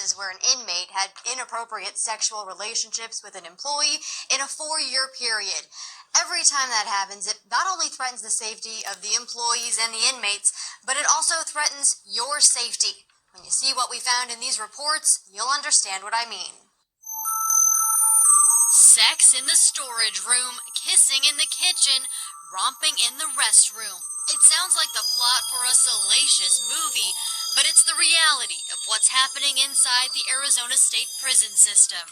cases where an inmate had inappropriate sexual relationships with an employee in a 4-year period. Every time that happens, it not only threatens the safety of the employees and the inmates, but it also threatens your safety. When you see what we found in these reports, you'll understand what I mean. Sex in the storage room, kissing in the kitchen, romping in the restroom. It sounds like the plot for a salacious movie, but it's the reality of what's happening inside the Arizona State Prison System.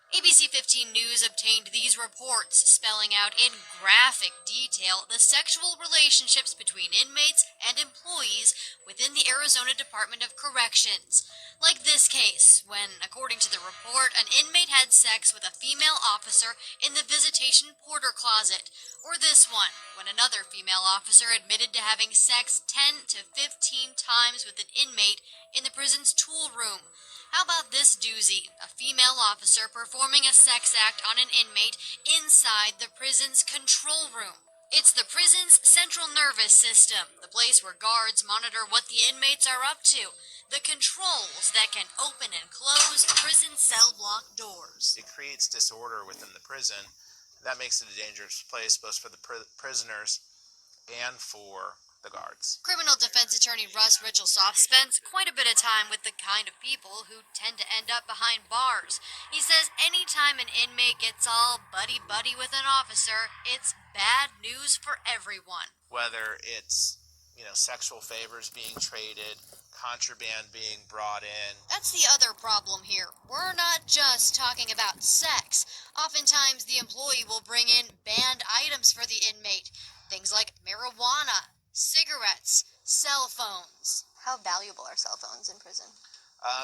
ABC 15 News obtained these reports, spelling out in graphic detail the sexual relationships between inmates and employees within the Arizona Department of Corrections. Like this case, when, according to the report, an inmate had sex with a female officer in the visitation porter closet. Or this one, when another female officer admitted to having sex 10 to 15 times with an inmate in the prison's tool room. How about this doozy? A female officer performing a sex act on an inmate inside the prison's control room. It's the prison's central nervous system, the place where guards monitor what the inmates are up to, the controls that can open and close prison cell block doors. It creates disorder within the prison. That makes it a dangerous place both for the prisoners and for the guards. Criminal defense attorney Russ Richelsoff spends quite a bit of time with the kind of people who tend to end up behind bars. He says anytime an inmate gets all buddy-buddy with an officer, it's bad news for everyone. Whether it's, sexual favors being traded, contraband being brought in. That's the other problem here. We're not just talking about sex. Oftentimes, the employee will bring in banned items for the inmate. Things like marijuana, cigarettes, cell phones. How valuable are cell phones in prison?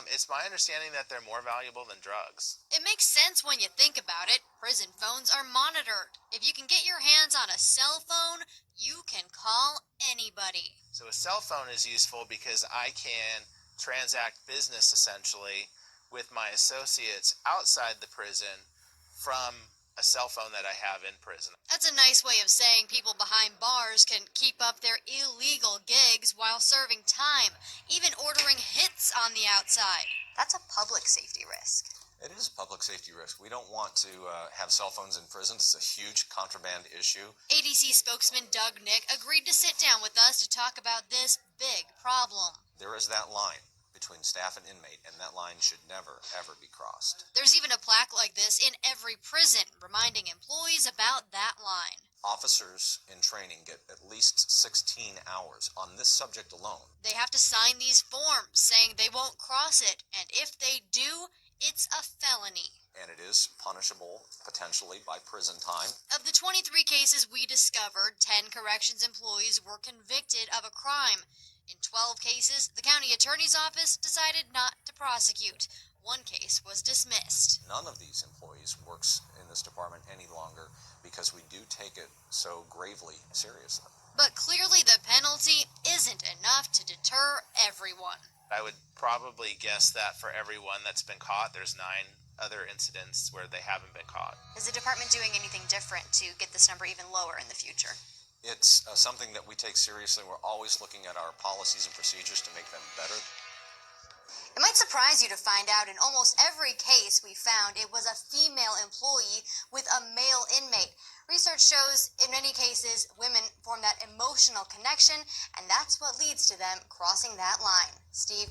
It's my understanding that they're more valuable than drugs. It makes sense when you think about it. Prison phones are monitored. If you can get your hands on a cell phone, you can call anybody. So a cell phone is useful because I can transact business essentially with my associates outside the prison from a cell phone that I have in prison. That's a nice way of saying people behind bars can keep up their illegal gigs while serving time, even ordering hits on the outside. That's a public safety risk. It is a public safety risk. We don't want to have cell phones in prison. It's a huge contraband issue. ADC spokesman Doug Nick agreed to sit down with us to talk about this big problem. There is that line between staff and inmate, and that line should never, ever be crossed. There's even a plaque like this in every prison, reminding employees about that line. Officers in training get at least 16 hours on this subject alone. They have to sign these forms saying they won't cross it, and if they do, it's a felony. And it is punishable, potentially, by prison time. Of the 23 cases we discovered, 10 corrections employees were convicted of a crime. In 12 cases, the county attorney's office decided not to prosecute. One case was dismissed. None of these employees works in this department any longer because we do take it so gravely seriously. But clearly the penalty isn't enough to deter everyone. I would probably guess that for everyone that's been caught, there's 9 other incidents where they haven't been caught. Is the department doing anything different to get this number even lower in the future? It's something that we take seriously. We're always looking at our policies and procedures to make them better. It might surprise you to find out in almost every case we found it was a female employee with a male inmate. Research shows in many cases women form that emotional connection, and that's what leads to them crossing that line. Steve?